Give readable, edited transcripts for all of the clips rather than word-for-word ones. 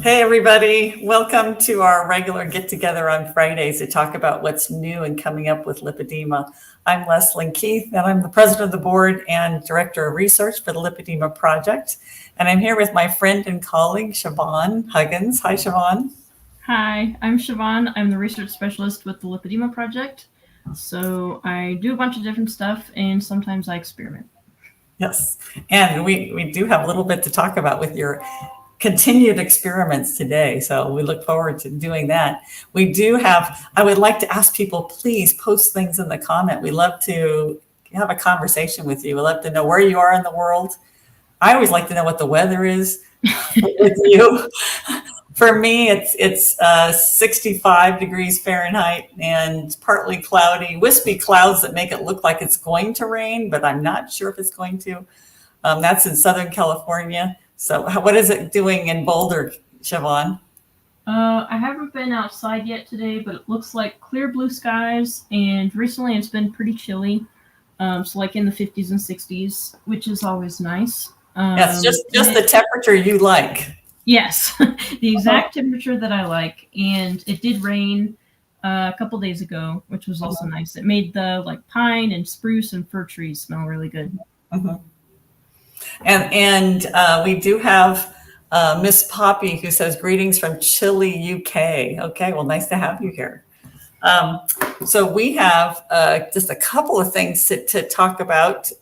Hey, everybody. Welcome to our regular get together on Fridays to talk about what's new and coming up with lipedema. I'm Leslyn Keith, and I'm the president of the board and director of research for the Lipedema Project. And I'm here with my friend and colleague, Siobhan Huggins. Hi, Siobhan. Hi, I'm Siobhan. I'm the research specialist with the Lipedema Project. So I do a bunch of different stuff, and sometimes I experiment. Yes. And we do have a little bit to talk about with your continued experiments today. So we look forward to doing that. We do have, I would like to ask people, please post things in the comment. We love to have a conversation with you. We love to know where you are in the world. I always like to know what the weather is with you. For me, it's 65 degrees Fahrenheit and partly cloudy, wispy clouds that make it look like it's going to rain, but I'm not sure if it's going to. That's in Southern California. So what is it doing in Boulder, Siobhan? I haven't been outside yet today, but it looks like clear blue skies, and recently it's been pretty chilly. So like in the 50s and 60s, which is always nice. Yes, just the temperature you like. Yes, the exact temperature that I like. And it did rain a couple days ago, which was also nice. It made the like pine and spruce and fir trees smell really good. And we do have Miss Poppy who says greetings from Chile, UK. Okay, well, nice to have you here. So we have just a couple of things to talk about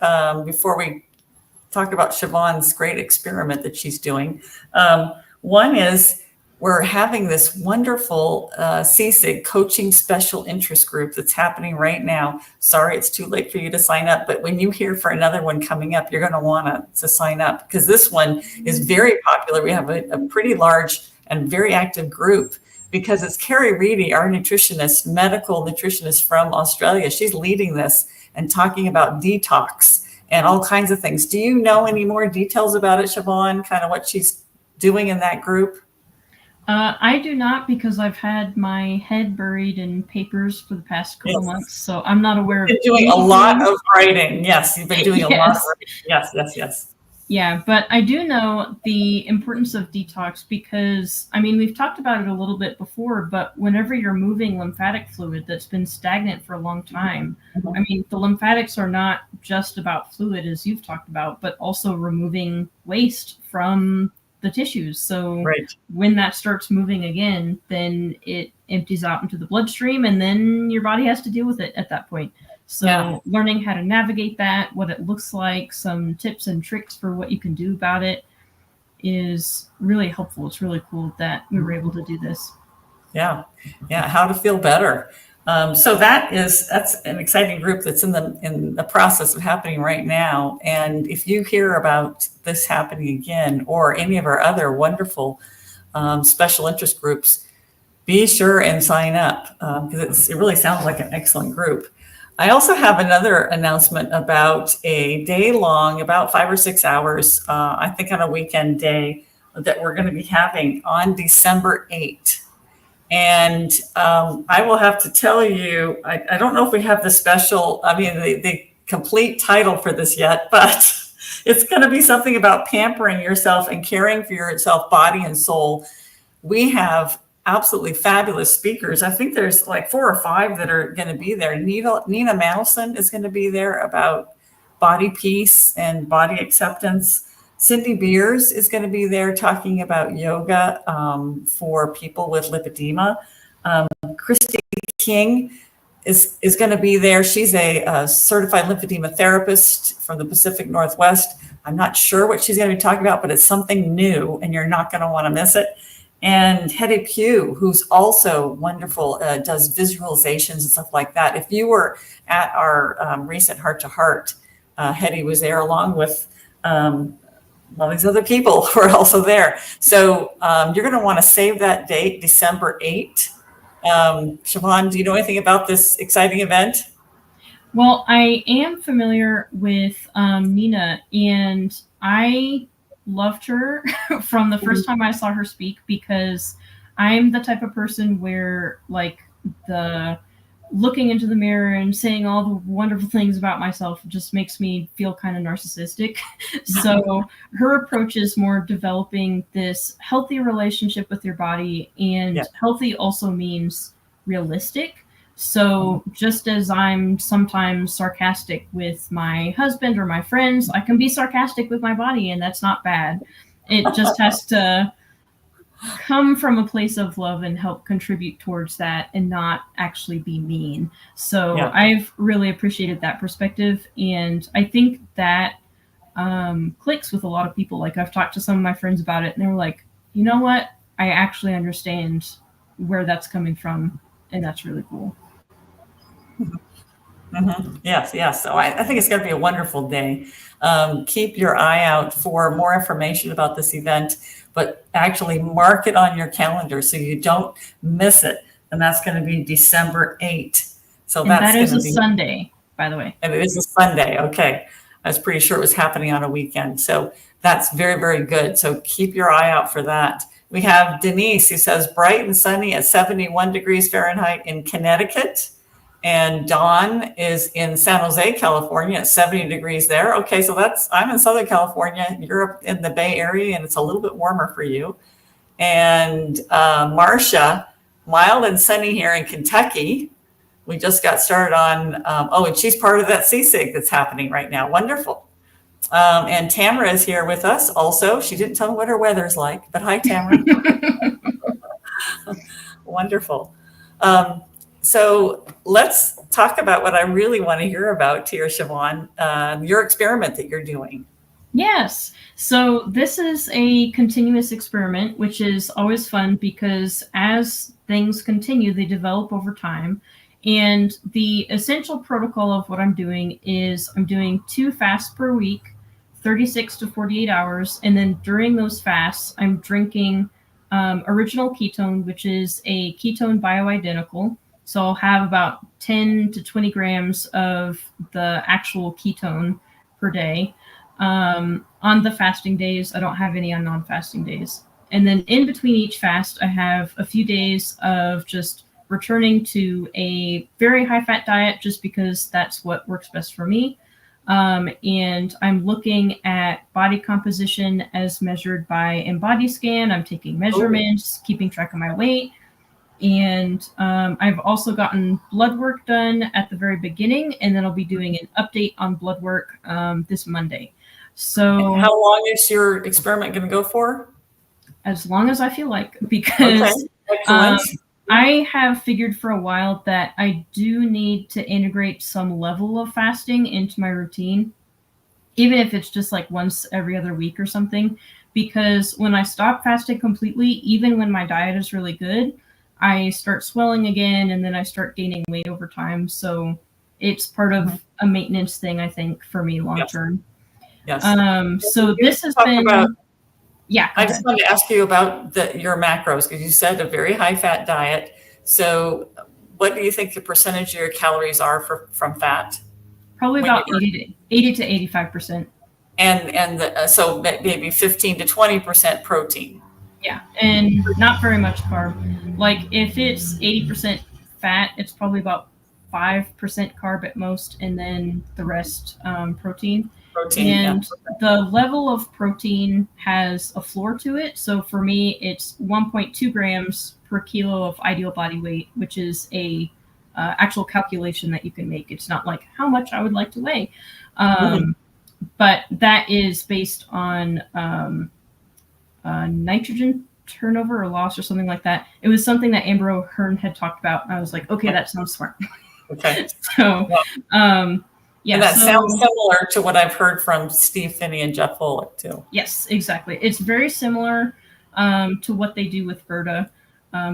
before we talk about Siobhan's great experiment that she's doing. One is we're having this wonderful CSIG coaching special interest group that's happening right now. Sorry, it's too late for you to sign up, but when you hear for another one coming up, you're going to want to sign up because this one is very popular. We have a pretty large and very active group because it's Carrie Reedy, our nutritionist, medical nutritionist from Australia. She's leading this and talking about detox and all kinds of things. Do you know any more details about it, Siobhan, kind of what she's doing in that group? I do not, because I've had my head buried in papers for the past couple months, so I'm not aware of. You've been doing a lot of writing. Yes, you've been doing a lot of writing. Yes. Yeah, but I do know the importance of detox because, I mean, we've talked about it a little bit before, but whenever you're moving lymphatic fluid that's been stagnant for a long time, I mean, the lymphatics are not just about fluid, as you've talked about, but also removing waste from the tissues. So when that starts moving again, then it empties out into the bloodstream, and then your body has to deal with it at that point. So learning how to navigate that, what it looks like, some tips and tricks for what you can do about it is really helpful. It's really cool that we were able to do this. Yeah. How to feel better. So that's an exciting group that's in the process of happening right now. And if you hear about this happening again or any of our other wonderful special interest groups, be sure and sign up because it really sounds like an excellent group. I also have another announcement about a day-long, about 5 or 6 hours, I think on a weekend day, that we're going to be having on December 8th. And I will have to tell you, I don't know if we have the complete title for this yet, but it's going to be something about pampering yourself and caring for yourself, body and soul. We have absolutely fabulous speakers. I think there's like 4 or 5 that are going to be there. Nina Manelson is going to be there about body peace and body acceptance. Cindy Beers is going to be there talking about yoga for people with lipedema. Christy King is going to be there. She's a certified lymphedema therapist from the Pacific Northwest. I'm not sure what she's going to be talking about, but it's something new and you're not going to want to miss it. And Hetty Pugh, who's also wonderful, does visualizations and stuff like that. If you were at our recent Heart to Heart, Hetty was there along with all these other people who are also there. So you're going to want to save that date, December 8th. Siobhan, do you know anything about this exciting event? Well, I am familiar with Nina, and I loved her from the first time I saw her speak because I'm the type of person where like the looking into the mirror and saying all the wonderful things about myself just makes me feel kind of narcissistic. So her approach is more developing this healthy relationship with your body, and healthy also means realistic. So just as I'm sometimes sarcastic with my husband or my friends, I can be sarcastic with my body, and that's not bad. It just has to come from a place of love and help contribute towards that and not actually be mean. So I've really appreciated that perspective. And I think that clicks with a lot of people. Like I've talked to some of my friends about it and they were like, you know what? I actually understand where that's coming from. And that's really cool. Mm-hmm. Yes. So I think it's going to be a wonderful day. Keep your eye out for more information about this event, but actually mark it on your calendar so you don't miss it. And that's going to be December 8th. So and that's that is going to a be Sunday, by the way. And it is a Sunday. Okay. I was pretty sure it was happening on a weekend. So that's very, very good. So keep your eye out for that. We have Denise who says bright and sunny at 71 degrees Fahrenheit in Connecticut. And Dawn is in San Jose, California at 70 degrees there. Okay, so I'm in Southern California. You're up in the Bay Area and it's a little bit warmer for you. And Marcia, mild and sunny here in Kentucky. We just got started on, and she's part of that CSIG that's happening right now. Wonderful. And Tamara is here with us also. She didn't tell me what her weather's like, but hi, Tamara. Wonderful. So let's talk about what I really want to hear about here, Siobhan, your experiment that you're doing. Yes. So this is a continuous experiment, which is always fun because as things continue, they develop over time. And the essential protocol of what I'm doing is I'm doing 2 fasts per week, 36 to 48 hours. And then during those fasts, I'm drinking original ketone, which is a ketone bioidentical. So I'll have about 10 to 20 grams of the actual ketone per day. On the fasting days, I don't have any on non-fasting days. And then in between each fast, I have a few days of just returning to a very high-fat diet just because that's what works best for me. And I'm looking at body composition as measured by InBody scan. I'm taking measurements, keeping track of my weight. And I've also gotten blood work done at the very beginning, and then I'll be doing an update on blood work this Monday. So how long is your experiment going to go for? As long as I feel like, because I have figured for a while that I do need to integrate some level of fasting into my routine, even if it's just like once every other week or something, because when I stop fasting completely, even when my diet is really good, I start swelling again, and then I start gaining weight over time. So it's part of a maintenance thing, I think, for me long term. Yes. So this has been, I just wanted to ask you about your macros, because you said a very high fat diet. So what do you think the percentage of your calories are from fat? Probably about 80 to 85%. And so maybe 15 to 20% protein. Yeah, and not very much carb. Like if it's 80% fat, it's probably about 5% carb at most, and then the rest protein. And the level of protein has a floor to it. So for me, it's 1.2 grams per kilo of ideal body weight, which is a actual calculation that you can make. It's not like how much I would like to weigh. But that is based on nitrogen turnover or loss or something like that. It was something that Amber O'Hearn had talked about. And I was like, okay, that sounds smart. Okay. So, and that sounds similar to what I've heard from Steve Finney and Jeff Volek too. Yes, exactly. It's very similar to what they do with Virta.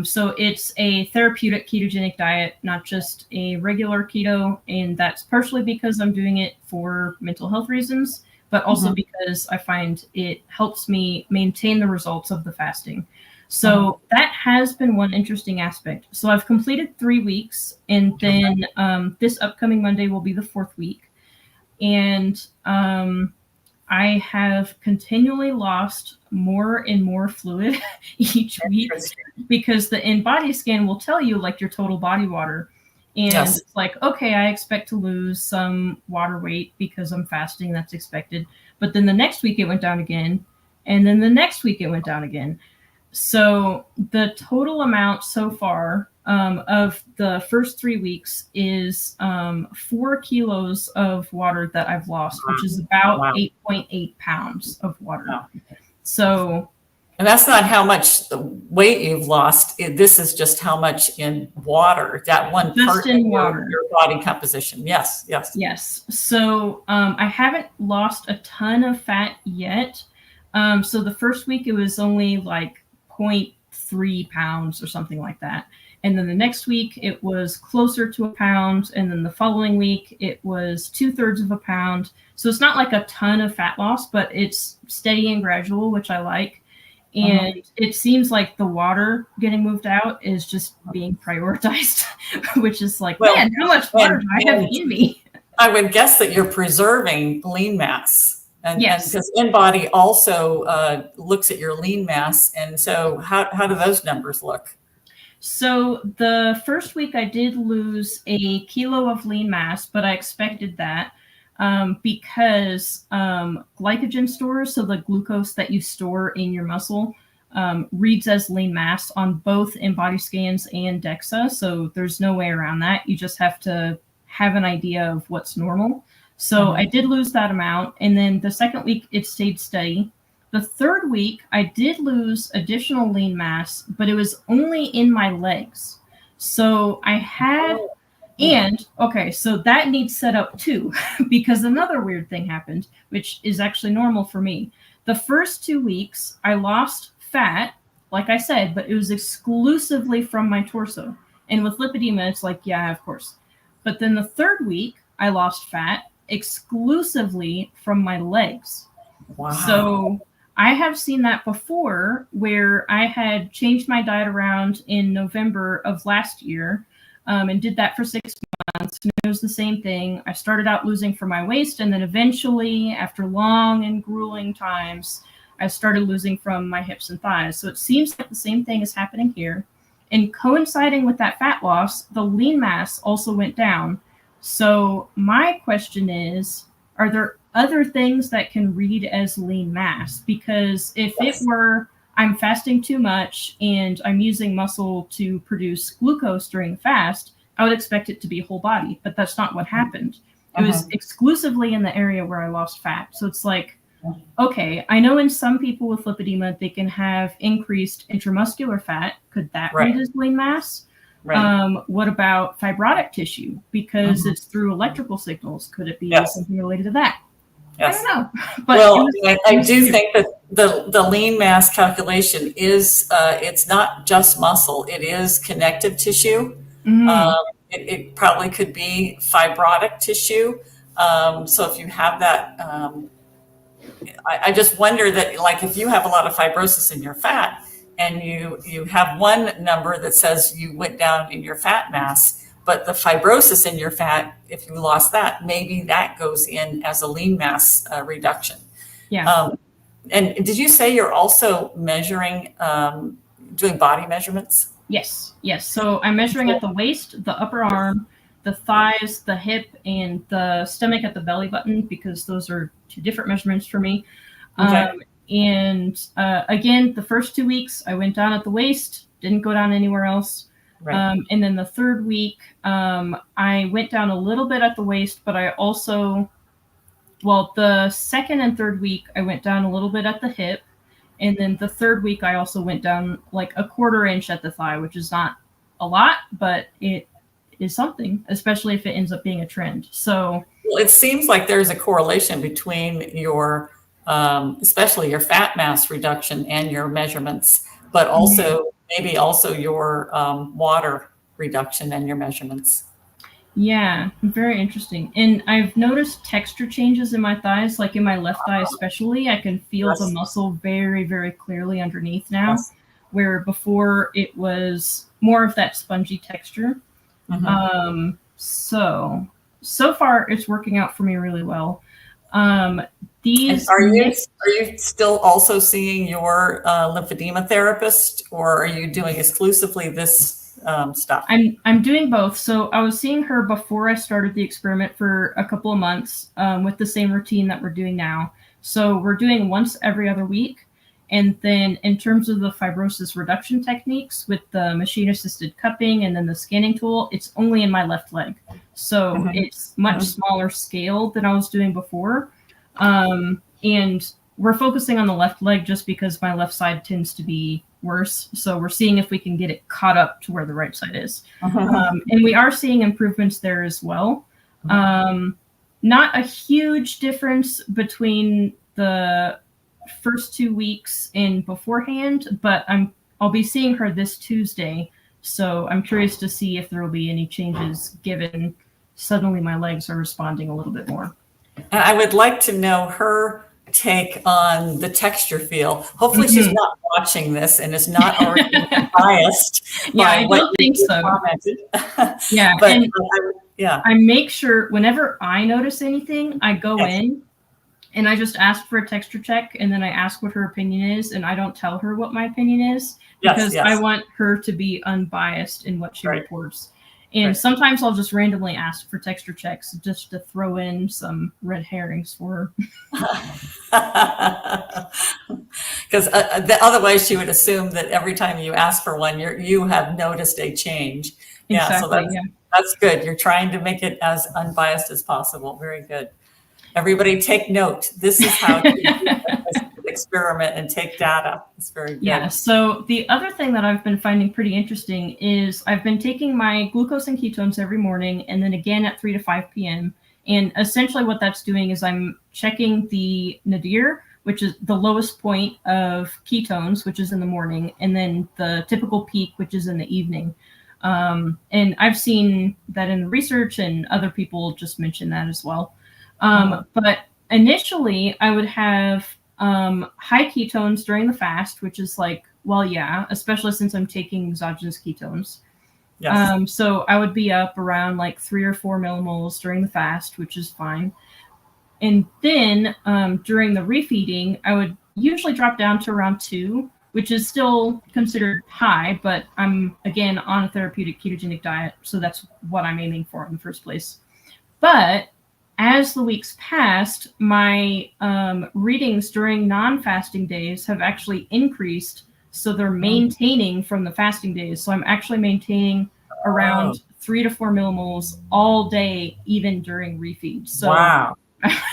So it's a therapeutic ketogenic diet, not just a regular keto. And that's partially because I'm doing it for mental health reasons, but also because I find it helps me maintain the results of the fasting. So that has been one interesting aspect. So I've completed 3 weeks, and then this upcoming Monday will be the 4th week. And I have continually lost more and more fluid each week because the InBody scan will tell you like your total body water. And Yes. it's like, okay, I expect to lose some water weight because I'm fasting. That's expected. But then the next week it went down again. And then the next week it went down again. So the total amount so far of the first 3 weeks is 4 kilos of water that I've lost, which is about 8.8 pounds of water. Wow. So, and that's not how much weight you've lost. This is just how much in water, that one part in of water. your body composition. Yes, yes. Yes. So I haven't lost a ton of fat yet. So the first week it was only like 0.3 pounds or something like that. And then the next week it was closer to a pound. And then the following week it was 2/3 of a pound. So it's not like a ton of fat loss, but it's steady and gradual, which I like. And it seems like the water getting moved out is just being prioritized, which is like, well, man, how much water do I have in me? I would guess that you're preserving lean mass. And yes. Because InBody also looks at your lean mass. And so how do those numbers look? So the first week I did lose a kilo of lean mass, but I expected that because glycogen stores, so the glucose that you store in your muscle, reads as lean mass on both InBody scans and DEXA. So there's no way around that. You just have to have an idea of what's normal. So I did lose that amount. And then the second week it stayed steady. The third week, I did lose additional lean mass, but it was only in my legs. So I had, and okay, so that needs set up too, because another weird thing happened, which is actually normal for me. The first 2 weeks, I lost fat, like I said, but it was exclusively from my torso. And with lipedema, it's like, yeah, of course. But then the third week, I lost fat exclusively from my legs. Wow. So I have seen that before where I had changed my diet around in November of last year and did that for 6 months. And it was the same thing. I started out losing from my waist, and then eventually, after long and grueling times, I started losing from my hips and thighs. So it seems like the same thing is happening here. And coinciding with that fat loss, the lean mass also went down. So my question is, are there other things that can read as lean mass? Because if it were I'm fasting too much and I'm using muscle to produce glucose during the fast, I would expect it to be whole body, but that's not what happened. It was exclusively in the area where I lost fat. So it's like, okay, I know in some people with lipedema, they can have increased intramuscular fat. Could that read as lean mass? Right. What about fibrotic tissue? Because it's through electrical signals. Could it be something related to that? Yes. I don't know. But well, I do think that the lean mass calculation is, it's not just muscle. It is connective tissue. It probably could be fibrotic tissue. So if you have that, I just wonder that, like, if you have a lot of fibrosis in your fat and you have one number that says you went down in your fat mass, but the fibrosis in your fat, if you lost that, maybe that goes in as a lean mass reduction. Yeah. And did you say you're also measuring, doing body measurements? Yes. Yes. So I'm measuring at the waist, the upper arm, the thighs, the hip, and the stomach at the belly button, because those are 2 different measurements for me. Okay. And again, the first 2 weeks, I went down at the waist, didn't go down anywhere else. Right. And then the third week, I went down a little bit at the waist, but I also, well, the second and third week, I went down a little bit at the hip. And then the third week, I also went down like a 1/4 inch at the thigh, which is not a lot, but it is something, especially if it ends up being a trend. So, well, it seems like there's a correlation between your, especially your fat mass reduction and your measurements, but also maybe also your water reduction and your measurements. Yeah, very interesting. And I've noticed texture changes in my thighs, like in my left thigh especially. I can feel the muscle very, very clearly underneath now, where before it was more of that spongy texture. So far it's working out for me really well. Are you still also seeing your lymphedema therapist, or are you doing exclusively this stuff? I'm doing both. So I was seeing her before I started the experiment for a couple of months with the same routine that we're doing now. So we're doing once every other week. And then in terms of the fibrosis reduction techniques with the machine-assisted cupping and then the scanning tool, it's only in my left leg. So it's much smaller scale than I was doing before. And we're focusing on the left leg just because my left side tends to be worse. So we're seeing if we can get it caught up to where the right side is. And we are seeing improvements there as well. Not a huge difference between the first 2 weeks and beforehand, but I'll be seeing her this Tuesday. So I'm curious to see if there will be any changes given suddenly my legs are responding a little bit more. And I would like to know her take on the texture feel. Hopefully she's not watching this and is not already biased. Yeah, I don't think so. Commented. Yeah, but and I make sure whenever I notice anything, I go in and I just ask for a texture check, and then I ask what her opinion is, and I don't tell her what my opinion is because I want her to be unbiased in what she reports. And sometimes I'll just randomly ask for texture checks just to throw in some red herrings for her. Because otherwise she would assume that every time you ask for one, you have noticed a change. Exactly, so that's good. You're trying to make it as unbiased as possible. Very good. Everybody take note. This is how to do this experiment and take data. It's very good. Yeah, so the other thing that I've been finding pretty interesting is I've been taking my glucose and ketones every morning and then again at 3 to 5 p.m. And essentially what that's doing is I'm checking the nadir, which is the lowest point of ketones, which is in the morning, and then the typical peak, which is in the evening. And I've seen that in the research, and other people just mention that as well. But initially I would have high ketones during the fast, which is like, well, yeah, especially since I'm taking exogenous ketones. So I would be up around like 3 or 4 millimoles during the fast, which is fine. And then during the refeeding, I would usually drop down to around 2, which is still considered high, but I'm, again, on a therapeutic ketogenic diet, so that's what I'm aiming for in the first place. But as the weeks passed, my readings during non-fasting days have actually increased, so they're maintaining from the fasting days. So I'm actually maintaining around 3 to 4 millimoles all day, even during refeed. So I'm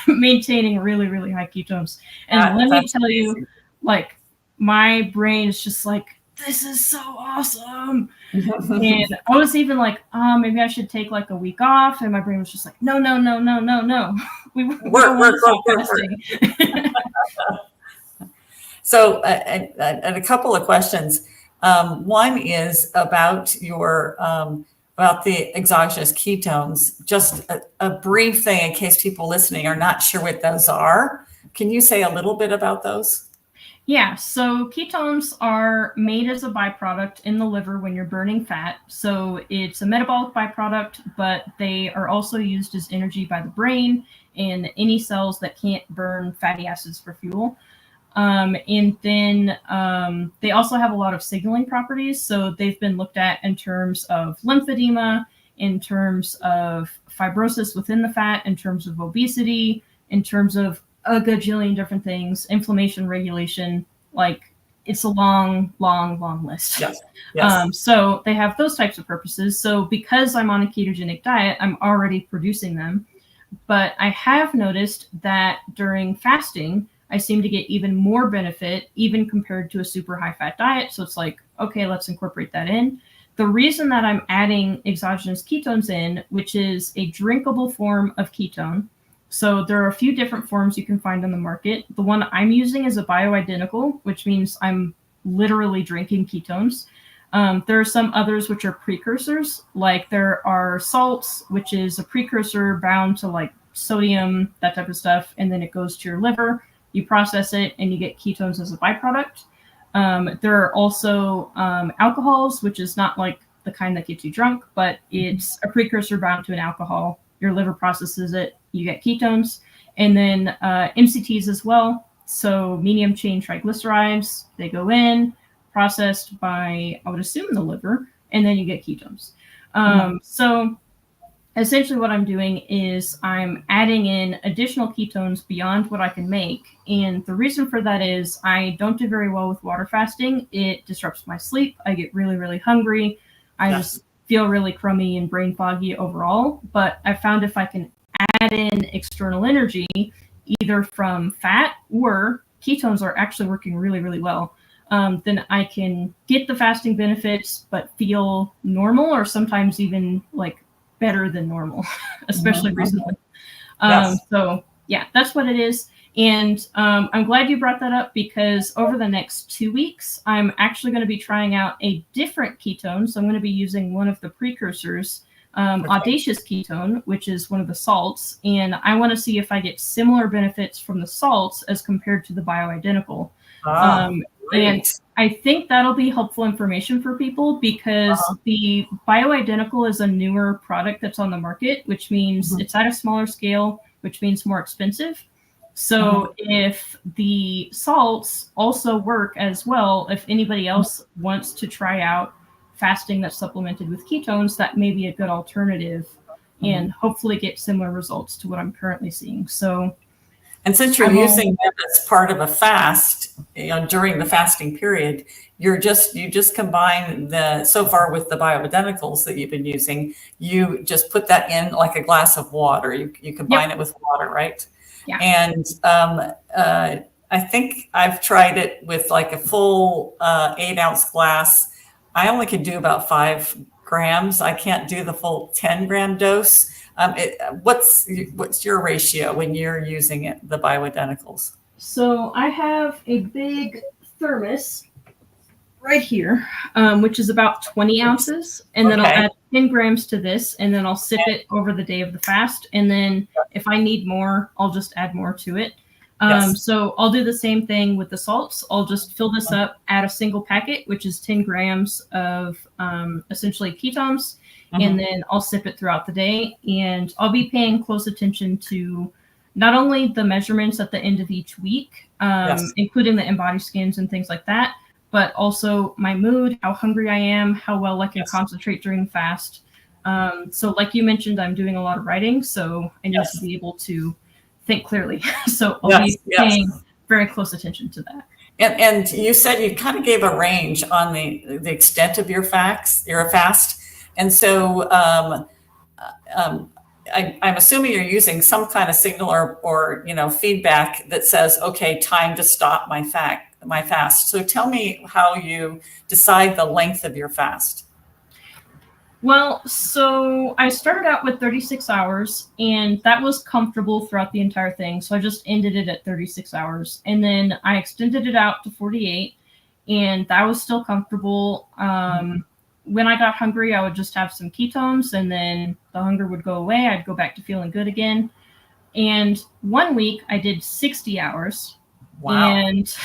maintaining really, really high ketones. And let me tell you, like, my brain is just like, this is so awesome. And I was even like, maybe I should take like a week off. And my brain was just like, no. We're fasting. So, and a couple of questions. One is about your about the exogenous ketones. Just a brief thing in case people listening are not sure what those are. Can you say a little bit about those? Yeah, so ketones are made as a byproduct in the liver when you're burning fat. So it's a metabolic byproduct, but they are also used as energy by the brain and any cells that can't burn fatty acids for fuel. And then they also have a lot of signaling properties. So they've been looked at in terms of lymphedema, in terms of fibrosis within the fat, in terms of obesity, in terms of a gajillion different things, inflammation regulation, like it's a long list. So they have those types of purposes. So because I'm on a ketogenic diet, I'm already producing them. But I have noticed that during fasting, I seem to get even more benefit, even compared to a super high fat diet. So it's like, okay, let's incorporate that in. The reason that I'm adding exogenous ketones in, which is a drinkable form of ketone. So there are a few different forms you can find on the market. The one I'm using is a bioidentical, which means I'm literally drinking ketones. There are some others which are precursors, like there are salts, which is a precursor bound to like sodium, that type of stuff, and then it goes to your liver. You process it and you get ketones as a byproduct. There are also alcohols, which is not like the kind that gets you drunk, but it's a precursor bound to an alcohol. Your liver processes it, you get ketones. And then MCTs as well. So medium chain triglycerides, they go in, processed by, I would assume, the liver, and then you get ketones. So essentially what I'm doing is I'm adding in additional ketones beyond what I can make. And the reason for that is I don't do very well with water fasting. It disrupts my sleep. I get really, really hungry. I just feel really crummy and brain foggy overall. But I found if I can add in external energy, either from fat or ketones are actually working really, really well, then I can get the fasting benefits, but feel normal, or sometimes even like better than normal, especially recently. So yeah, that's what it is. And I'm glad you brought that up, because over the next 2 weeks, I'm actually going to be trying out a different ketone. So I'm going to be using one of the precursors, audacious ketone, which is one of the salts. And I want to see if I get similar benefits from the salts as compared to the bioidentical. And I think that'll be helpful information for people, because the Bioidentical is a newer product that's on the market, which means it's at a smaller scale, which means more expensive. So if the salts also work as well, if anybody else wants to try out fasting that's supplemented with ketones, that may be a good alternative and hopefully get similar results to what I'm currently seeing. So, and since you're using them as part of a fast, during the fasting period, you just combine so far with the bioidenticals that you've been using, you just put that in like a glass of water. You combine it with water, right? Yeah. And I think I've tried it with like a full 8-ounce glass. I only can do about 5 grams. I can't do the full 10-gram dose. What's your ratio when you're using it, the bioidenticals? So I have a big thermos right here, which is about 20 ounces. And then I'll add 10 grams to this, and then I'll sip it over the day of the fast. And then if I need more, I'll just add more to it. So I'll do the same thing with the salts. I'll just fill this up, add a single packet, which is 10 grams of essentially ketones. And then I'll sip it throughout the day. And I'll be paying close attention to not only the measurements at the end of each week, including the in-body scans and things like that, but also my mood, how hungry I am, how well I can concentrate during the fast. So like you mentioned, I'm doing a lot of writing, so I need to be able to think clearly. So I'll be paying very close attention to that. And you said you kind of gave a range on the extent of your fast. And so I'm assuming you're using some kind of signal or feedback that says, okay, time to stop my fast. So tell me how you decide the length of your fast. Well, so I started out with 36 hours, and that was comfortable throughout the entire thing. So I just ended it at 36 hours. And then I extended it out to 48, and that was still comfortable. When I got hungry, I would just have some ketones, and then the hunger would go away. I'd go back to feeling good again. And 1 week I did 60 hours. Wow. And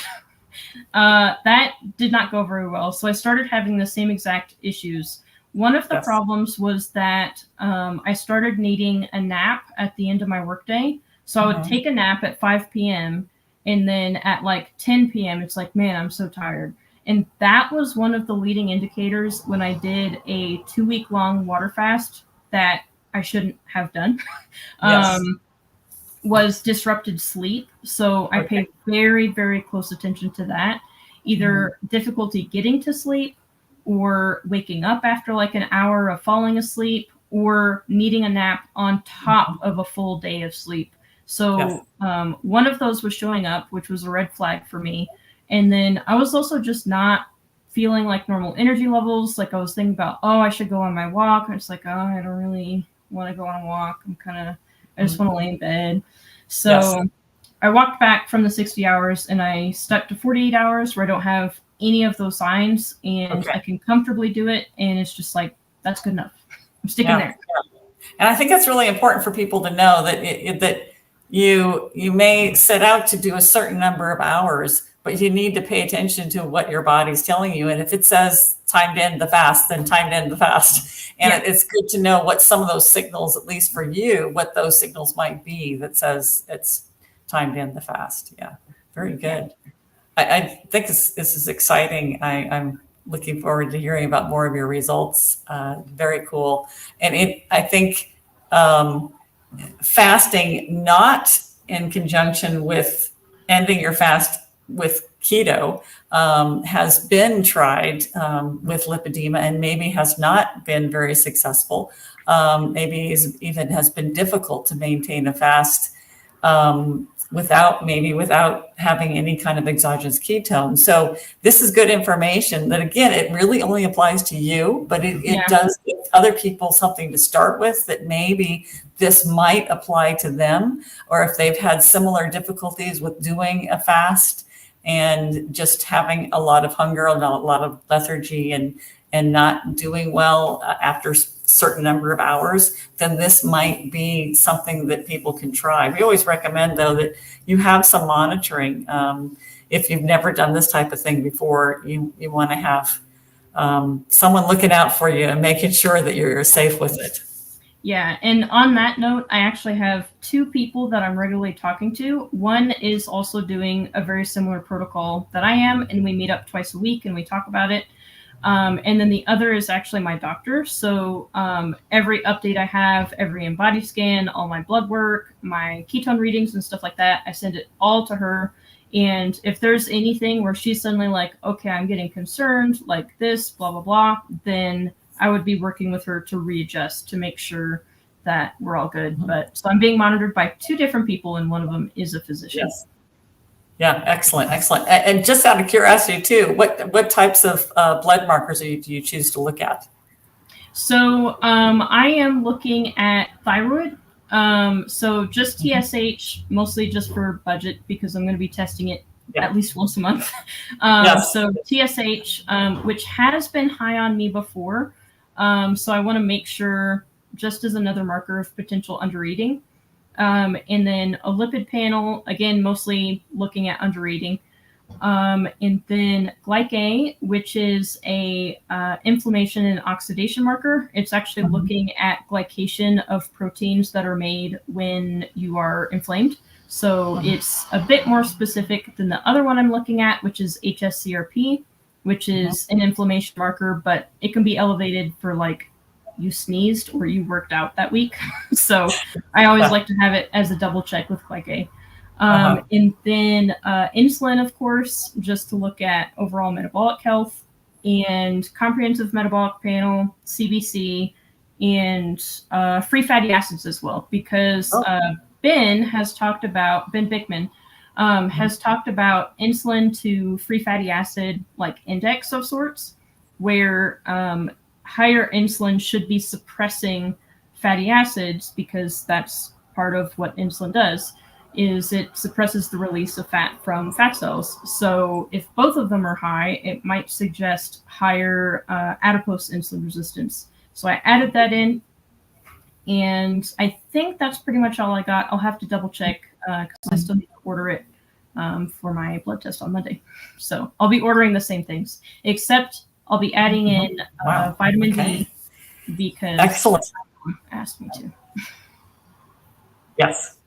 that did not go very well. So I started having the same exact issues. One of the problems was that I started needing a nap at the end of my workday. So I would take a nap at 5 p.m. and then at like 10 p.m. it's like, man, I'm so tired. And that was one of the leading indicators when I did a 2-week-long water fast that I shouldn't have done, was disrupted sleep. So I paid very, very close attention to that. Either difficulty getting to sleep, or waking up after like an hour of falling asleep, or needing a nap on top of a full day of sleep. So one of those was showing up, which was a red flag for me. And then I was also just not feeling like normal energy levels. Like I was thinking about, I should go on my walk. And it's like, I don't really want to go on a walk. I just want to lay in bed. So I walked back from the 60 hours and I stuck to 48 hours where I don't have any of those signs, and I can comfortably do it. And it's just like, that's good enough. I'm sticking there. And I think that's really important for people to know that you may set out to do a certain number of hours, but you need to pay attention to what your body's telling you. And if it says time to end the fast, then time to end the fast. And it's good to know what some of those signals, at least for you, what those signals might be that says it's time to end the fast. Yeah, very good. I think this is exciting. I'm looking forward to hearing about more of your results. Very cool. And I think fasting, not in conjunction with ending your fast with keto, has been tried with lipedema and maybe has not been very successful. Maybe even has been difficult to maintain a fast without having any kind of exogenous ketone. So this is good information that, again, it really only applies to you, but it does give other people something to start with, that maybe this might apply to them, or if they've had similar difficulties with doing a fast and just having a lot of hunger and a lot of lethargy and not doing well after a certain number of hours, then this might be something that people can try. We always recommend, though, that you have some monitoring. If you've never done this type of thing before, you want to have someone looking out for you and making sure that you're safe with it. Yeah, and on that note, I actually have 2 people that I'm regularly talking to. One is also doing a very similar protocol that I am, and we meet up twice a week and we talk about it. And then the other is actually my doctor. So every update I have, every in-body scan, all my blood work, my ketone readings and stuff like that, I send it all to her. And if there's anything where she's suddenly like, okay, I'm getting concerned, like this, blah, blah, blah, then I would be working with her to readjust to make sure that we're all good. But so I'm being monitored by 2 different people, and one of them is a physician. Yes. Yeah, excellent, excellent. And just out of curiosity too, what types of blood markers do you choose to look at? So I am looking at thyroid. So just TSH, mostly just for budget, because I'm going to be testing it at least once a month. So TSH, which has been high on me before. So I want to make sure, just as another marker of potential undereating. And then a lipid panel, again, mostly looking at undereating. And then glyc-A, which is a inflammation and oxidation marker. It's actually looking at glycation of proteins that are made when you are inflamed. So it's a bit more specific than the other one I'm looking at, which is HSCRP, which is an inflammation marker, but it can be elevated for like you sneezed or you worked out that week. So I always like to have it as a double check with glyc-A. And then insulin, of course, just to look at overall metabolic health, and comprehensive metabolic panel, CBC, and free fatty acids as well, because Ben Bickman has talked about insulin to free fatty acid like index of sorts, where higher insulin should be suppressing fatty acids, because that's part of what insulin does, is it suppresses the release of fat from fat cells. So if both of them are high, it might suggest higher adipose insulin resistance. So I added that in, and I think that's pretty much all I got. I'll have to double check because I still need to order it for my blood test on Monday. So I'll be ordering the same things, except I'll be adding in vitamin D, because someone asked me to. Yes.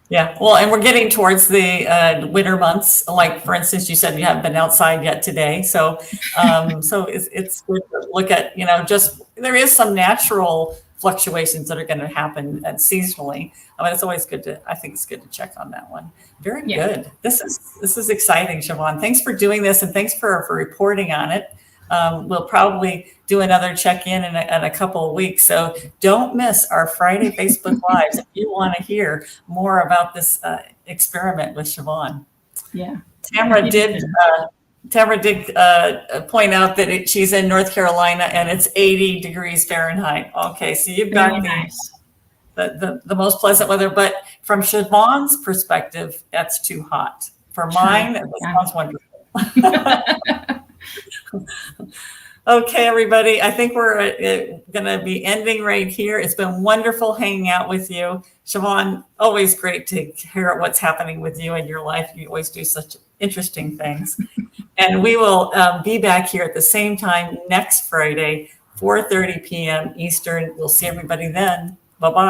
Yeah, well, and we're getting towards the winter months. Like, for instance, you said you haven't been outside yet today. So so it's good to look at, just there is some natural fluctuations that are going to happen seasonally. I mean, it's always good I think it's good to check on that one. Very good. This is exciting, Siobhan. Thanks for doing this, and thanks for reporting on it. We'll probably do another check-in in a couple of weeks. So don't miss our Friday Facebook Lives if you want to hear more about this experiment with Siobhan. Yeah. Tamara did point out that she's in North Carolina and it's 80 degrees Fahrenheit. Okay, so you've got the most pleasant weather, but from Siobhan's perspective, that's too hot. For mine, it sounds wonderful. Okay, everybody, I think we're going to be ending right here. It's been wonderful hanging out with you. Siobhan, always great to hear what's happening with you in your life. You always do such interesting things. And we will be back here at the same time next Friday, 4:30 p.m. Eastern. We'll see everybody then. Bye-bye.